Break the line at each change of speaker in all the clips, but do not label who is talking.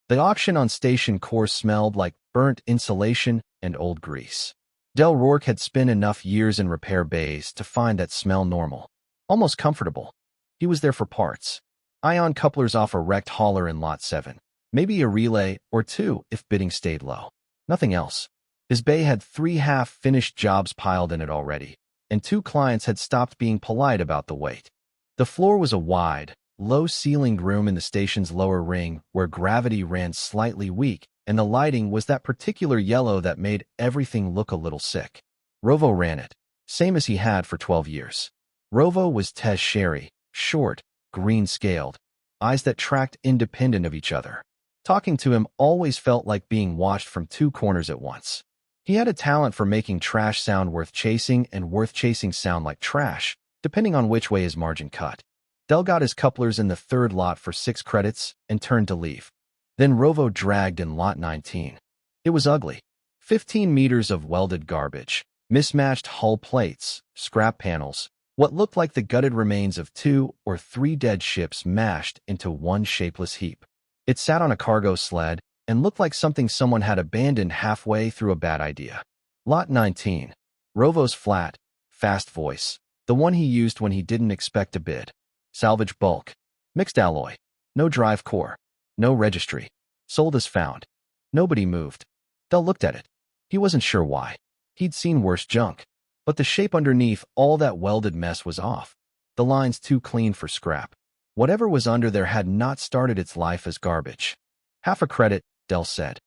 The auction on station core smelled like burnt insulation and old grease. Del Rourke had spent enough years in repair bays to find that smell normal, almost comfortable. He was there for parts. Ion couplers off a wrecked hauler in Lot 7. Maybe a relay or two if bidding stayed low. Nothing else. His bay had 3 half-finished jobs piled in it already, and 2 clients had stopped being polite about the wait. The floor was a wide, low-ceilinged room in the station's lower ring where gravity ran slightly weak, and the lighting was that particular yellow that made everything look a little sick. Rovo ran it, same as he had for 12 years. Rovo was Tez Sherry, short, green-scaled, eyes that tracked independent of each other. Talking to him always felt like being watched from 2 corners at once. He had a talent for making trash sound worth chasing and worth chasing sound like trash, depending on which way his margin cut. Del got his couplers in the 3rd lot for 6 credits and turned to leave. Then Rovo dragged in Lot 19. It was ugly. 15 meters of welded garbage, mismatched hull plates, scrap panels, what looked like the gutted remains of 2 or 3 dead ships mashed into one shapeless heap. It sat on a cargo sled and looked like something someone had abandoned halfway through a bad idea. Lot 19. Rovo's flat, fast voice, the one he used when he didn't expect a bid. Salvage bulk. Mixed alloy. No drive core. No registry. Sold as found. Nobody moved. Del looked at it. He wasn't sure why. He'd seen worse junk. But the shape underneath all that welded mess was off. The lines too clean for scrap. Whatever was under there had not started its life as garbage. Half a credit, Del said.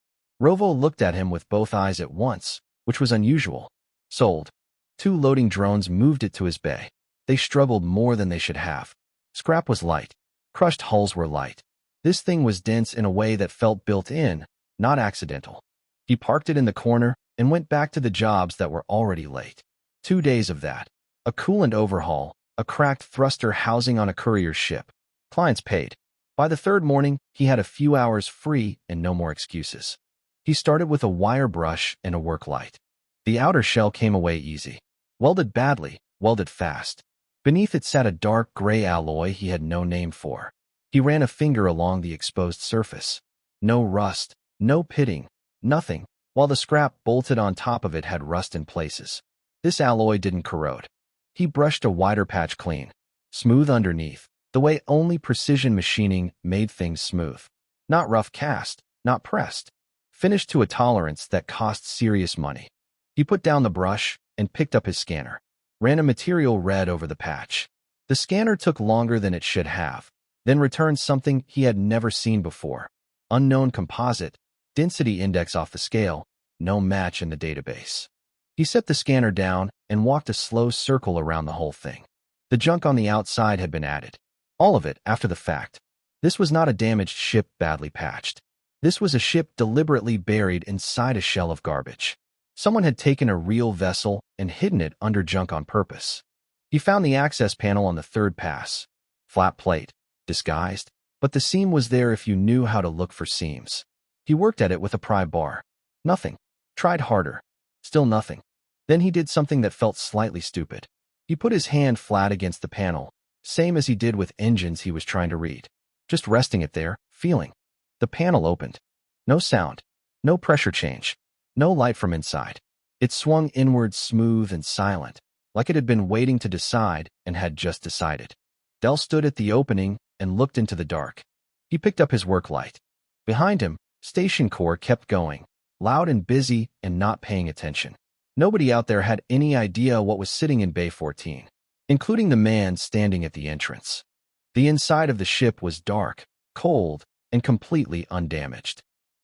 Rovo looked at him with both eyes at once, which was unusual. Sold. 2 loading drones moved it to his bay. They struggled more than they should have. Scrap was light. Crushed hulls were light. This thing was dense in a way that felt built in, not accidental. He parked it in the corner and went back to the jobs that were already late. 2 days of that. A coolant overhaul, a cracked thruster housing on a courier ship. Clients paid. By the 3rd morning, he had a few hours free and no more excuses. He started with a wire brush and a work light. The outer shell came away easy. Welded badly, welded fast. Beneath it sat a dark gray alloy he had no name for. He ran a finger along the exposed surface. No rust, no pitting, nothing, while the scrap bolted on top of it had rust in places. This alloy didn't corrode. He brushed a wider patch clean. Smooth underneath, the way only precision machining made things smooth. Not rough cast, not pressed. Finished to a tolerance that cost serious money. He put down the brush and picked up his scanner. Ran a material red over the patch. The scanner took longer than it should have, then returned something he had never seen before. Unknown composite, density index off the scale, no match in the database. He set the scanner down and walked a slow circle around the whole thing. The junk on the outside had been added. All of it after the fact. This was not a damaged ship badly patched. This was a ship deliberately buried inside a shell of garbage. Someone had taken a real vessel and hidden it under junk on purpose. He found the access panel on the 3rd pass. Flat plate, disguised, but the seam was there if you knew how to look for seams. He worked at it with a pry bar. Nothing. Tried harder. Still nothing. Then he did something that felt slightly stupid. He put his hand flat against the panel, same as he did with engines he was trying to read. Just resting it there, feeling. The panel opened. No sound. No pressure change. No light from inside. It swung inward smooth and silent, like it had been waiting to decide and had just decided. Del stood at the opening and looked into the dark. He picked up his work light. Behind him, station core kept going, loud and busy and not paying attention. Nobody out there had any idea what was sitting in Bay 14, including the man standing at the entrance. The inside of the ship was dark, cold, and completely undamaged.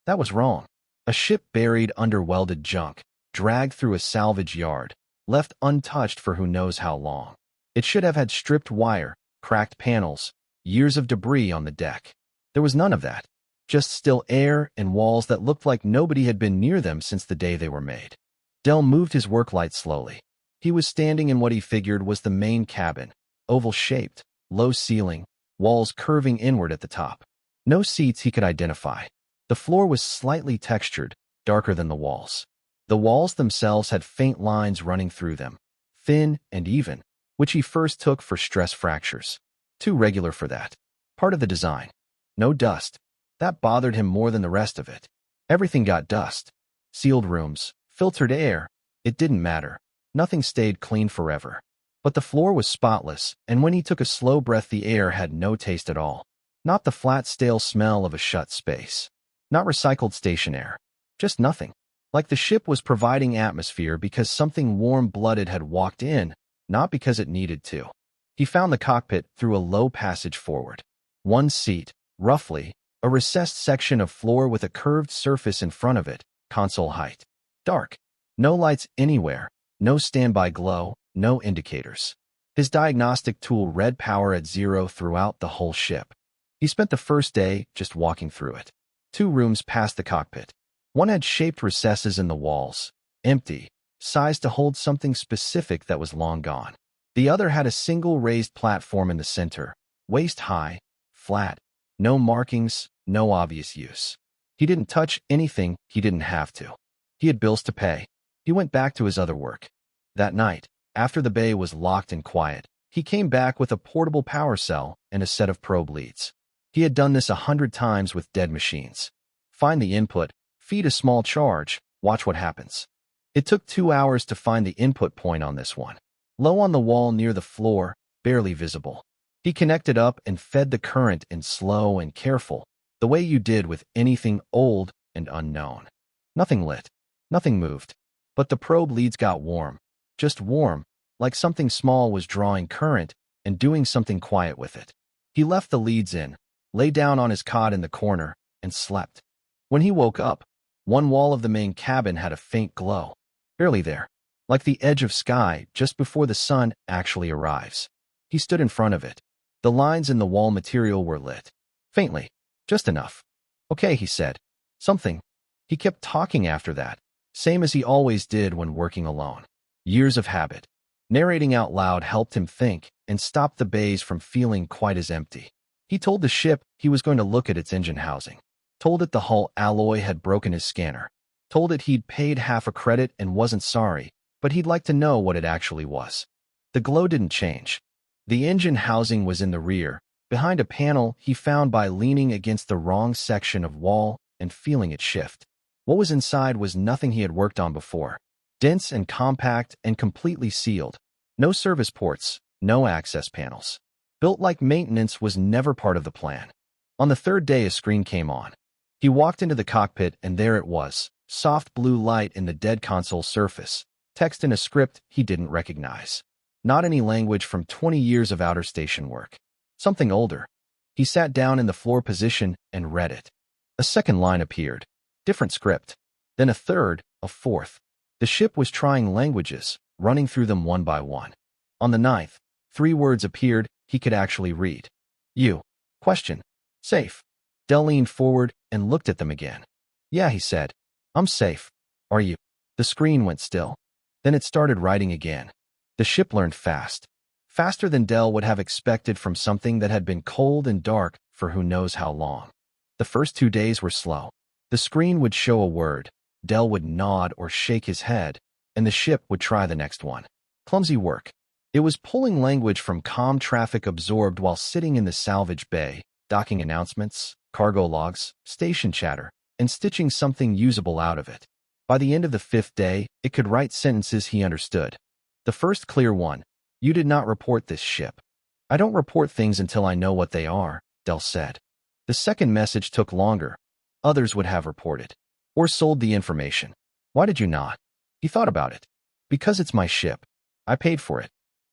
That was wrong. A ship buried under welded junk, dragged through a salvage yard, left untouched for who knows how long. It should have had stripped wire, cracked panels, years of debris on the deck. There was none of that. Just still air and walls that looked like nobody had been near them since the day they were made. Del moved his work light slowly. He was standing in what he figured was the main cabin, oval-shaped, low ceiling, walls curving inward at the top. No seats he could identify. The floor was slightly textured, darker than the walls. The walls themselves had faint lines running through them, thin and even, which he first took for stress fractures. Too regular for that. Part of the design. No dust. That bothered him more than the rest of it. Everything got dust. Sealed rooms, filtered air. It didn't matter. Nothing stayed clean forever. But the floor was spotless, and when he took a slow breath, the air had no taste at all. Not the flat, stale smell of a shut space. Not recycled station air. Just nothing. Like the ship was providing atmosphere because something warm-blooded had walked in, not because it needed to. He found the cockpit through a low passage forward. One seat, roughly, a recessed section of floor with a curved surface in front of it, console height. Dark. No lights anywhere, no standby glow, no indicators. His diagnostic tool read power at 0 throughout the whole ship. He spent the first day just walking through it. 2 rooms past the cockpit. One had shaped recesses in the walls, empty, sized to hold something specific that was long gone. The other had a single raised platform in the center, waist-high, flat, no markings, no obvious use. He didn't touch anything he didn't have to. He had bills to pay. He went back to his other work. That night, after the bay was locked and quiet, he came back with a portable power cell and a set of probe leads. He had done this 100 times with dead machines. Find the input, feed a small charge, watch what happens. It took 2 hours to find the input point on this one. Low on the wall near the floor, barely visible. He connected up and fed the current in slow and careful, the way you did with anything old and unknown. Nothing lit. Nothing moved. But the probe leads got warm. Just warm, like something small was drawing current and doing something quiet with it. He left the leads in, lay down on his cot in the corner, and slept. When he woke up, one wall of the main cabin had a faint glow. Barely there. Like the edge of sky just before the sun actually arrives. He stood in front of it. The lines in the wall material were lit. Faintly. Just enough. Okay, he said. Something. He kept talking after that, same as he always did when working alone. Years of habit. Narrating out loud helped him think and stopped the bays from feeling quite as empty. He told the ship he was going to look at its engine housing. Told it the hull alloy had broken his scanner. Told it he'd paid half a credit and wasn't sorry, but he'd like to know what it actually was. The glow didn't change. The engine housing was in the rear, behind a panel he found by leaning against the wrong section of wall and feeling it shift. What was inside was nothing he had worked on before. Dense and compact and completely sealed. No service ports, no access panels. Built like maintenance was never part of the plan. On the 3rd day, a screen came on. He walked into the cockpit and there it was, soft blue light in the dead console surface, text in a script he didn't recognize. Not any language from 20 years of outer station work. Something older. He sat down in the floor position and read it. A second line appeared. Different script. Then a third, a fourth. The ship was trying languages, running through them one by one. On the 9th, 3 words appeared he could actually read. You. Question. Safe. Del leaned forward and looked at them again. Yeah, he said. I'm safe. Are you? The screen went still. Then it started writing again. The ship learned fast. Faster than Del would have expected from something that had been cold and dark for who knows how long. The first 2 days were slow. The screen would show a word, Del would nod or shake his head, and the ship would try the next one. Clumsy work. It was pulling language from comm traffic absorbed while sitting in the salvage bay, docking announcements, cargo logs, station chatter, and stitching something usable out of it. By the end of the 5th day, it could write sentences he understood. The first clear one, you did not report this ship. I don't report things until I know what they are, Del said. The second message took longer. Others would have reported. Or sold the information. Why did you not? He thought about it. Because it's my ship. I paid for it.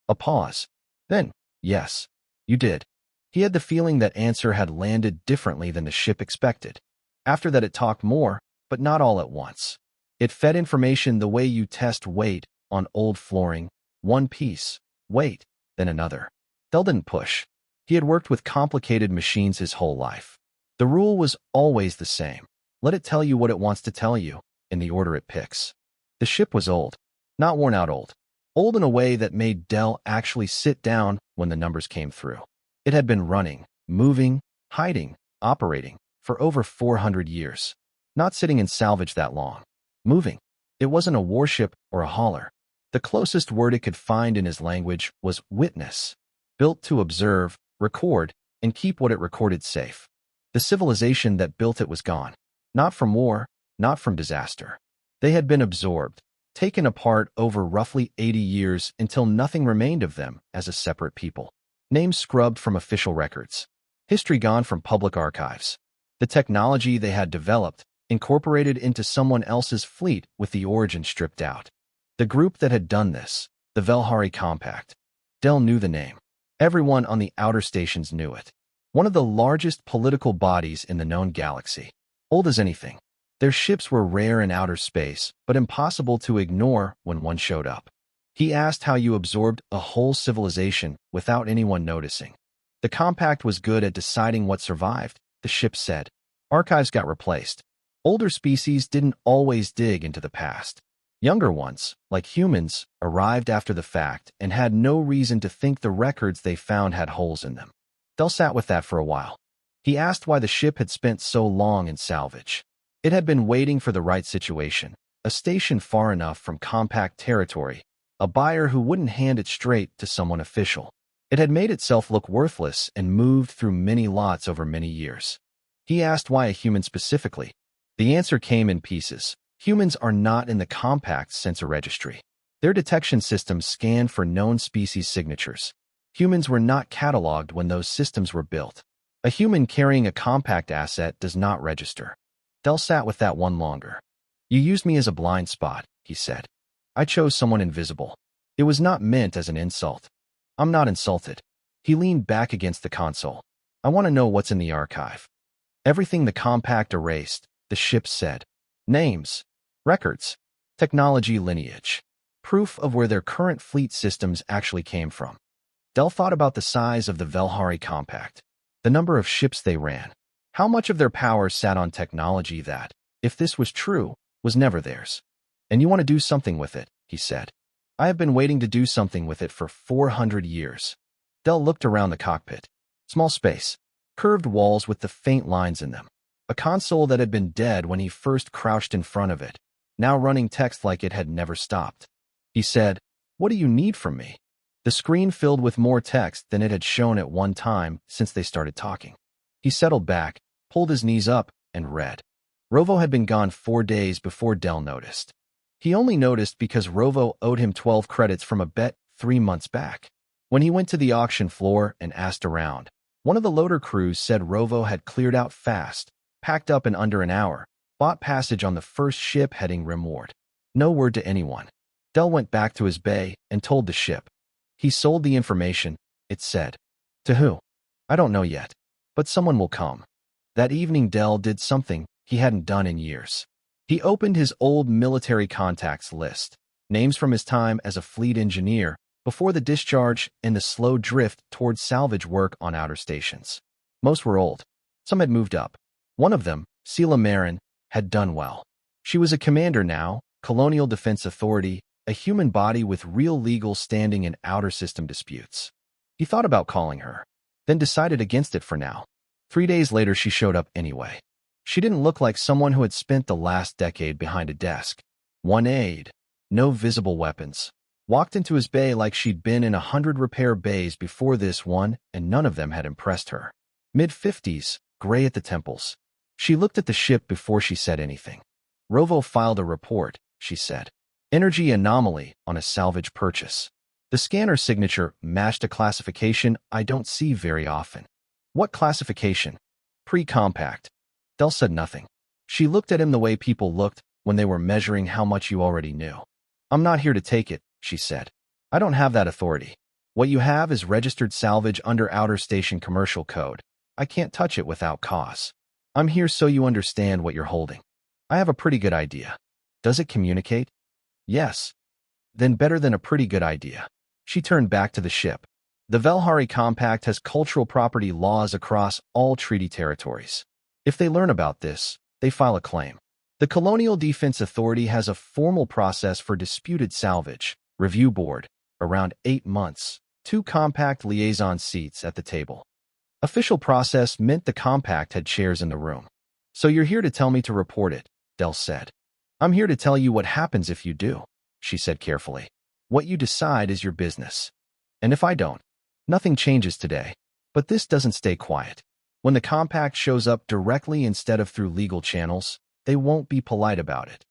A pause. Then, yes, you did. He had the feeling that answer had landed differently than the ship expected. After that it talked more, but not all at once. It fed information the way you test weight on old flooring, one piece, weight, then another. Del didn't push. He had worked with complicated machines his whole life. The rule was always the same. Let it tell you what it wants to tell you, in the order it picks. The ship was old. Not worn out old. Old in a way that made Del actually sit down when the numbers came through. It had been running, moving, hiding, operating, for over 400 years. Not sitting in salvage that long. Moving. It wasn't a warship or a hauler. The closest word it could find in his language was witness. Built to observe, record, and keep what it recorded safe. The civilization that built it was gone. Not from war, not from disaster. They had been absorbed, taken apart over roughly 80 years until nothing remained of them as a separate people. Names scrubbed from official records. History gone from public archives. The technology they had developed, incorporated into someone else's fleet with the origin stripped out. The group that had done this, the Velhari Compact. Del knew the name. Everyone on the outer stations knew it. One of the largest political bodies in the known galaxy. Old as anything. Their ships were rare in outer space, but impossible to ignore when one showed up. He asked how you absorbed a whole civilization without anyone noticing. The Compact was good at deciding what survived, the ship said. Archives got replaced. Older species didn't always dig into the past. Younger ones, like humans, arrived after the fact and had no reason to think the records they found had holes in them. Del sat with that for a while. He asked why the ship had spent so long in salvage. It had been waiting for the right situation, a station far enough from Compact territory, a buyer who wouldn't hand it straight to someone official. It had made itself look worthless and moved through many lots over many years. He asked why a human specifically. The answer came in pieces. Humans are not in the Compact's sensor registry. Their detection systems scan for known species signatures. Humans were not cataloged when those systems were built. A human carrying a Compact asset does not register. Del sat with that one longer. You used me as a blind spot, he said. I chose someone invisible. It was not meant as an insult. I'm not insulted. He leaned back against the console. I want to know what's in the archive. Everything the Compact erased, the ship said. Names. Records. Technology lineage. Proof of where their current fleet systems actually came from. Del thought about the size of the Velhari Compact. The number of ships they ran. How much of their power sat on technology that, if this was true, was never theirs. And you want to do something with it, he said. I have been waiting to do something with it for 400 years. Del looked around the cockpit. Small space. Curved walls with the faint lines in them. A console that had been dead when he first crouched in front of it, now running text like it had never stopped. He said, What do you need from me? The screen filled with more text than it had shown at one time since they started talking. He settled back, pulled his knees up, and read. Rovo had been gone 4 days before Del noticed. He only noticed because Rovo owed him 12 credits from a bet 3 months back. When he went to the auction floor and asked around, one of the loader crews said Rovo had cleared out fast, packed up in under an hour, bought passage on the first ship heading rimward. No word to anyone. Del went back to his bay and told the ship. He sold the information, it said. To who? I don't know yet. But someone will come. That evening Del did something he hadn't done in years. He opened his old military contacts list, names from his time as a fleet engineer, before the discharge and the slow drift towards salvage work on outer stations. Most were old. Some had moved up. One of them, Sela Marin, had done well. She was a commander now, Colonial Defense Authority, a human body with real legal standing in outer system disputes. He thought about calling her, then decided against it for now. 3 days later she showed up anyway. She didn't look like someone who had spent the last decade behind a desk. One aide, no visible weapons, walked into his bay like she'd been in 100 repair bays before this one, and none of them had impressed her. Mid-50s, gray at the temples. She looked at the ship before she said anything. Rovo filed a report, she said. Energy anomaly on a salvage purchase. The scanner signature matched a classification I don't see very often. What classification? Pre-compact. Del said nothing. She looked at him the way people looked when they were measuring how much you already knew. I'm not here to take it, she said. I don't have that authority. What you have is registered salvage under Outer Station Commercial Code. I can't touch it without cause. I'm here so you understand what you're holding. I have a pretty good idea. Does it communicate? Yes. Then better than a pretty good idea. She turned back to the ship. The Velhari Compact has cultural property laws across all treaty territories. If they learn about this, they file a claim. The Colonial Defense Authority has a formal process for disputed salvage, review board, around 8 months, 2 compact liaison seats at the table. Official process meant the Compact had chairs in the room. So you're here to tell me to report it, Del said. I'm here to tell you what happens if you do, she said carefully. What you decide is your business. And if I don't, nothing changes today. But this doesn't stay quiet. When the compact shows up directly instead of through legal channels, they won't be polite about it.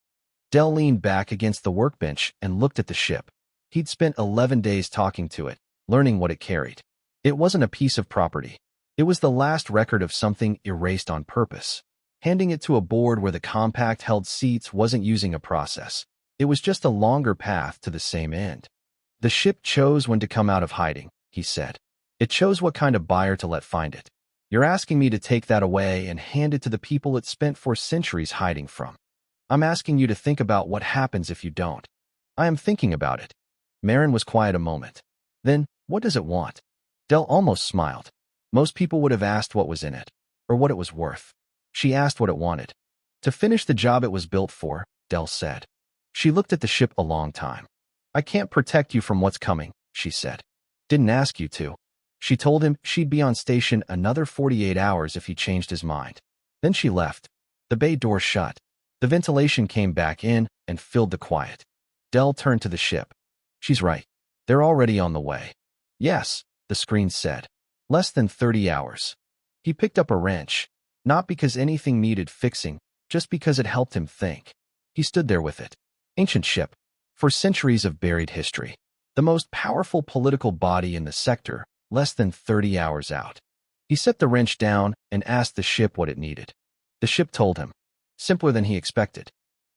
Del leaned back against the workbench and looked at the ship. He'd spent 11 days talking to it, learning what it carried. It wasn't a piece of property. It was the last record of something erased on purpose. Handing it to a board where the compact held seats wasn't using a process. It was just a longer path to the same end. The ship chose when to come out of hiding, he said. It chose what kind of buyer to let find it. You're asking me to take that away and hand it to the people it spent 4 centuries hiding from. I'm asking you to think about what happens if you don't. I am thinking about it. Marin was quiet a moment. Then, what does it want? Del almost smiled. Most people would have asked what was in it, or what it was worth. She asked what it wanted. To finish the job it was built for, Del said. She looked at the ship a long time. I can't protect you from what's coming, she said. Didn't ask you to. She told him she'd be on station another 48 hours if he changed his mind. Then she left. The bay door shut. The ventilation came back in and filled the quiet. Del turned to the ship. She's right. They're already on the way. Yes, the screen said. Less than 30 hours. He picked up a wrench, not because anything needed fixing, just because it helped him think. He stood there with it. Ancient ship. For centuries of buried history. The most powerful political body in the sector, less than 30 hours out. He set the wrench down and asked the ship what it needed. The ship told him. Simpler than he expected.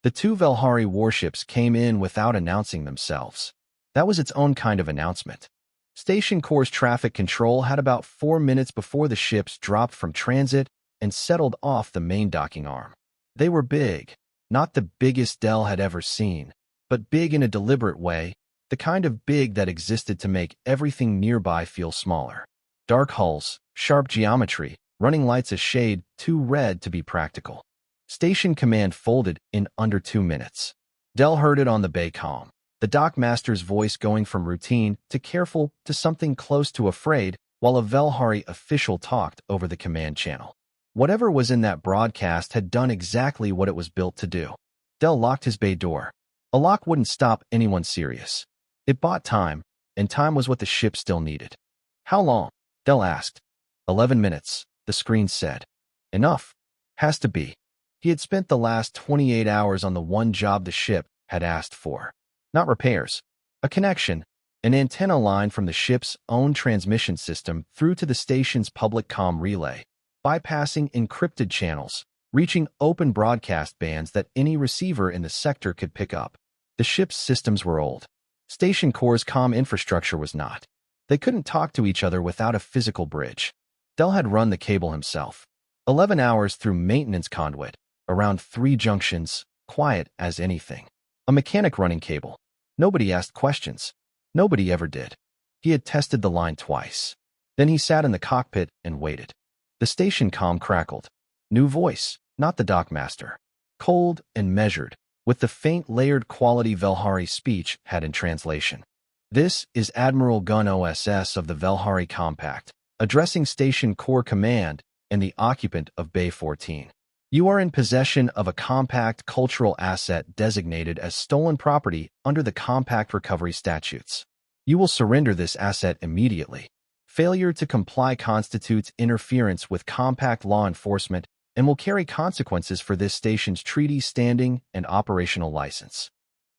The 2 Velhari warships came in without announcing themselves. That was its own kind of announcement. Station Core's traffic control had about 4 minutes before the ships dropped from transit and settled off the main docking arm. They were big, not the biggest Del had ever seen, but big in a deliberate way, the kind of big that existed to make everything nearby feel smaller. Dark hulls, sharp geometry, running lights a shade too red to be practical. Station command folded in under 2 minutes. Del heard it on the bay comm. The dockmaster's voice going from routine to careful to something close to afraid, while a Velhari official talked over the command channel. Whatever was in that broadcast had done exactly what it was built to do. Del locked his bay door. A lock wouldn't stop anyone serious. It bought time, and time was what the ship still needed. How long? Del asked. 11 minutes, the screen said. Enough. Has to be. He had spent the last 28 hours on the one job the ship had asked for. Not repairs. A connection, an antenna line from the ship's own transmission system through to the station's public comm relay, bypassing encrypted channels, reaching open broadcast bands that any receiver in the sector could pick up. The ship's systems were old. Station Core's comm infrastructure was not. They couldn't talk to each other without a physical bridge. Del had run the cable himself. 11 hours through maintenance conduit, around 3 junctions, quiet as anything. A mechanic running cable. Nobody asked questions. Nobody ever did. He had tested the line twice. Then he sat in the cockpit and waited. The station comm crackled. New voice, not the dockmaster. Cold and measured, with the faint layered quality Velhari speech had in translation. This is Admiral Gunn OSS of the Velhari Compact, addressing Station Core Command and the occupant of Bay 14. You are in possession of a compact cultural asset designated as stolen property under the Compact Recovery Statutes. You will surrender this asset immediately. Failure to comply constitutes interference with compact law enforcement and will carry consequences for this station's treaty standing and operational license.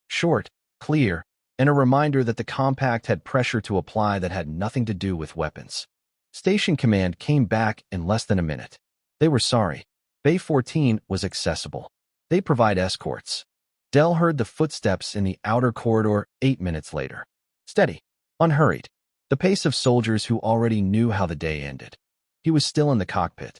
Short, clear, and a reminder that the compact had pressure to apply that had nothing to do with weapons. Station Command came back in less than a minute. They were sorry. Bay 14 was accessible. They provide escorts. Del heard the footsteps in the outer corridor 8 minutes later. Steady. Unhurried. The pace of soldiers who already knew how the day ended. He was still in the cockpit.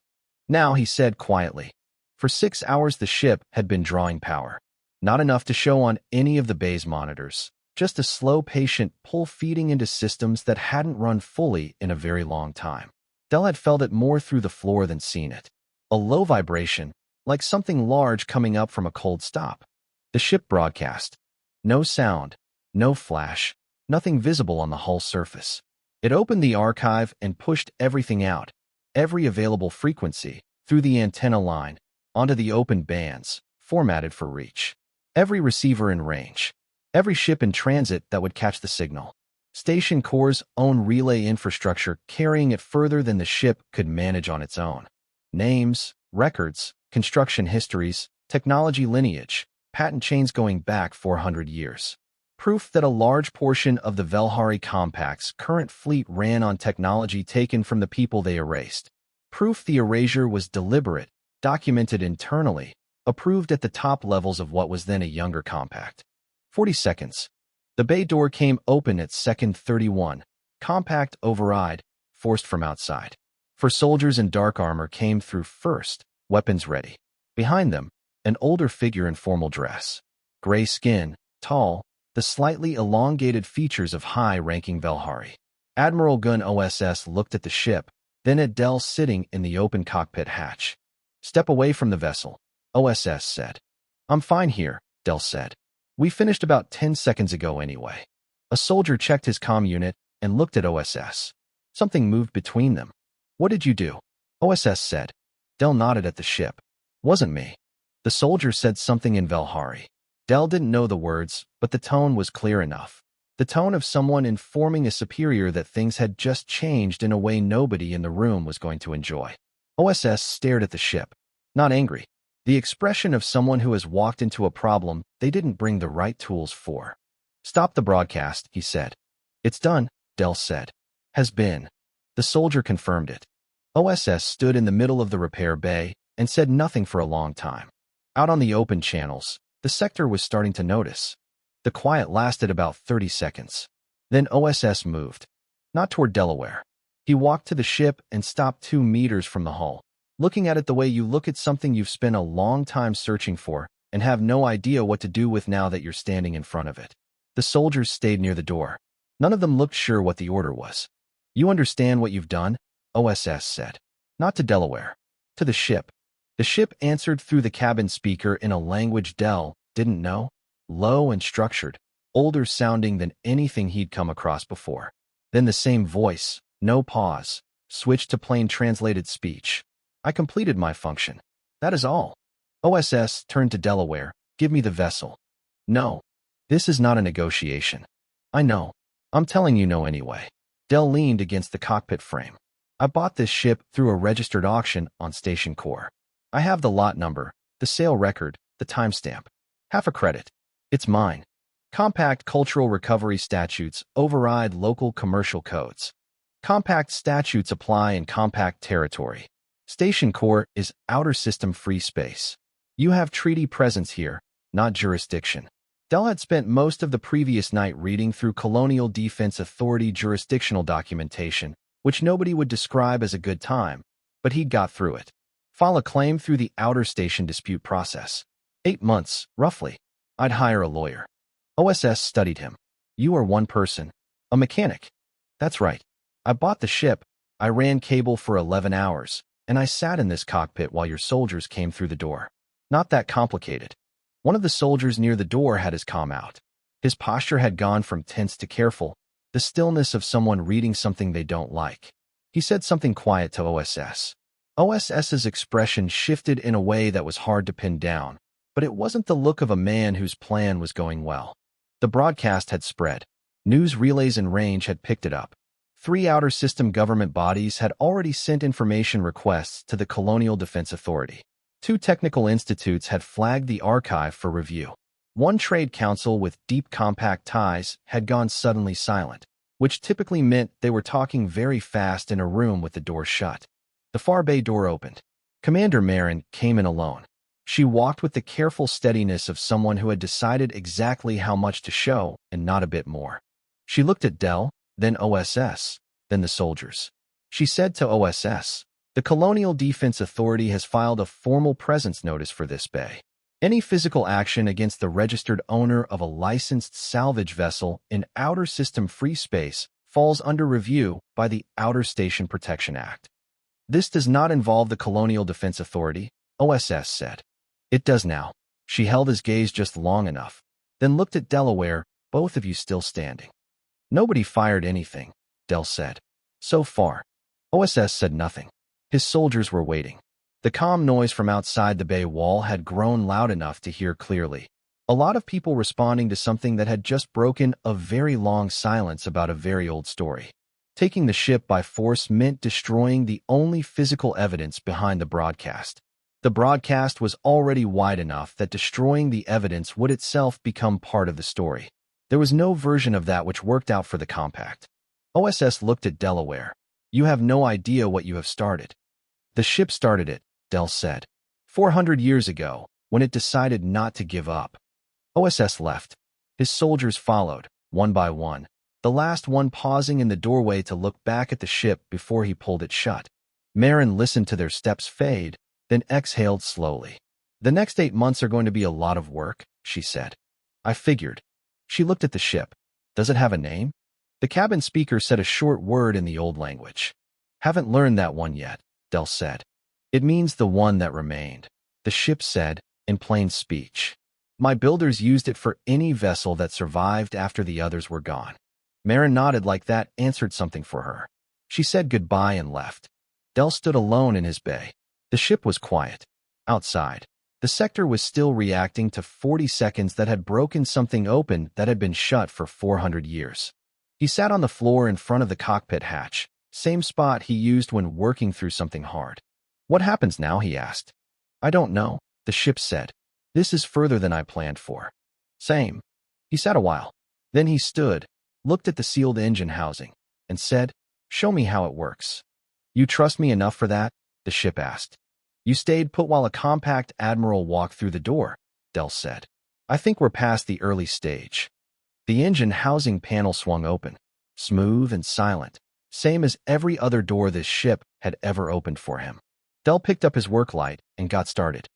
Now, he said quietly. For 6 hours the ship had been drawing power. Not enough to show on any of the bay's monitors. Just a slow, patient pull feeding into systems that hadn't run fully in a very long time. Del had felt it more through the floor than seen it. A low vibration, like something large coming up from a cold stop. The ship broadcast. No sound, no flash, nothing visible on the hull surface. It opened the archive and pushed everything out, every available frequency, through the antenna line, onto the open bands, formatted for reach. Every receiver in range. Every ship in transit that would catch the signal. Station Core's own relay infrastructure carrying it further than the ship could manage on its own. Names, records, construction histories, technology lineage, patent chains going back 400 years. Proof that a large portion of the Velhari Compact's current fleet ran on technology taken from the people they erased. Proof the erasure was deliberate, documented internally, approved at the top levels of what was then a younger compact. 40 seconds. The bay door came open at second 31. Compact override, forced from outside. For soldiers in dark armor came through first, weapons ready. Behind them, an older figure in formal dress. Gray skin, tall, the slightly elongated features of high-ranking Velhari. Admiral Gun OSS looked at the ship, then at Del sitting in the open cockpit hatch. Step away from the vessel, OSS said. I'm fine here, Del said. We finished about 10 seconds ago anyway. A soldier checked his comm unit and looked at OSS. Something moved between them. What did you do? OSS said. Del nodded at the ship. Wasn't me. The soldier said something in Velhari. Del didn't know the words, but the tone was clear enough. The tone of someone informing a superior that things had just changed in a way nobody in the room was going to enjoy. OSS stared at the ship. Not angry. The expression of someone who has walked into a problem they didn't bring the right tools for. Stop the broadcast, he said. It's done, Del said. Has been. The soldier confirmed it. OSS stood in the middle of the repair bay and said nothing for a long time. Out on the open channels, the sector was starting to notice. The quiet lasted about 30 seconds. Then OSS moved. Not toward Delaware. He walked to the ship and stopped 2 meters from the hull, looking at it the way you look at something you've spent a long time searching for and have no idea what to do with now that you're standing in front of it. The soldiers stayed near the door. None of them looked sure what the order was. You understand what you've done? OSS said. Not to Delaware. To the ship. The ship answered through the cabin speaker in a language Del didn't know. Low and structured, older sounding than anything he'd come across before. Then the same voice, no pause, switched to plain translated speech. I completed my function. That is all. OSS turned to Delaware. Give me the vessel. No. This is not a negotiation. I know. I'm telling you no anyway. Del leaned against the cockpit frame. I bought this ship through a registered auction on Station Core. I have the lot number, the sale record, the timestamp. Half a credit. It's mine. Compact cultural recovery statutes override local commercial codes. Compact statutes apply in compact territory. Station Core is outer system free space. You have treaty presence here, not jurisdiction. Del had spent most of the previous night reading through Colonial Defense Authority jurisdictional documentation, which nobody would describe as a good time, but he'd got through it. File a claim through the outer station dispute process. 8 months, roughly. I'd hire a lawyer. OSS studied him. You are one person. A mechanic. That's right. I bought the ship, I ran cable for 11 hours, and I sat in this cockpit while your soldiers came through the door. Not that complicated. One of the soldiers near the door had his comm out. His posture had gone from tense to careful, the stillness of someone reading something they don't like. He said something quiet to OSS. OSS's expression shifted in a way that was hard to pin down, but it wasn't the look of a man whose plan was going well. The broadcast had spread. News relays in range had picked it up. 3 outer system government bodies had already sent information requests to the Colonial Defense Authority. 2 technical institutes had flagged the archive for review. 1 trade council with deep compact ties had gone suddenly silent, which typically meant they were talking very fast in a room with the door shut. The far bay door opened. Commander Marin came in alone. She walked with the careful steadiness of someone who had decided exactly how much to show and not a bit more. She looked at Del, then OSS, then the soldiers. She said to OSS, "The Colonial Defense Authority has filed a formal presence notice for this bay. Any physical action against the registered owner of a licensed salvage vessel in outer system free space falls under review by the Outer Station Protection Act." This does not involve the Colonial Defense Authority, OSS said. It does now. She held his gaze just long enough, then looked at Delaware, both of you still standing. Nobody fired anything, Del said. So far. OSS said nothing. His soldiers were waiting. The calm noise from outside the bay wall had grown loud enough to hear clearly. A lot of people responding to something that had just broken a very long silence about a very old story. Taking the ship by force meant destroying the only physical evidence behind the broadcast. The broadcast was already wide enough that destroying the evidence would itself become part of the story. There was no version of that which worked out for the compact. OSS looked at Delaware. You have no idea what you have started. The ship started it, Del said. 400 years ago, when it decided not to give up. OSS left. His soldiers followed, one by one, the last one pausing in the doorway to look back at the ship before he pulled it shut. Marin listened to their steps fade, then exhaled slowly. The next 8 months are going to be a lot of work, she said. I figured. She looked at the ship. Does it have a name? The cabin speaker said a short word in the old language. Haven't learned that one yet, Del said. It means the one that remained. The ship said, in plain speech. My builders used it for any vessel that survived after the others were gone. Marin nodded like that answered something for her. She said goodbye and left. Del stood alone in his bay. The ship was quiet. Outside, the sector was still reacting to 40 seconds that had broken something open that had been shut for 400 years. He sat on the floor in front of the cockpit hatch, same spot he used when working through something hard. What happens now, he asked. I don't know, the ship said. This is further than I planned for. Same. He sat a while. Then he stood, looked at the sealed engine housing, and said, Show me how it works. You trust me enough for that? The ship asked. You stayed put while a compact admiral walked through the door, Del said. I think we're past the early stage. The engine housing panel swung open, smooth and silent, same as every other door this ship had ever opened for him. Del picked up his work light and got started.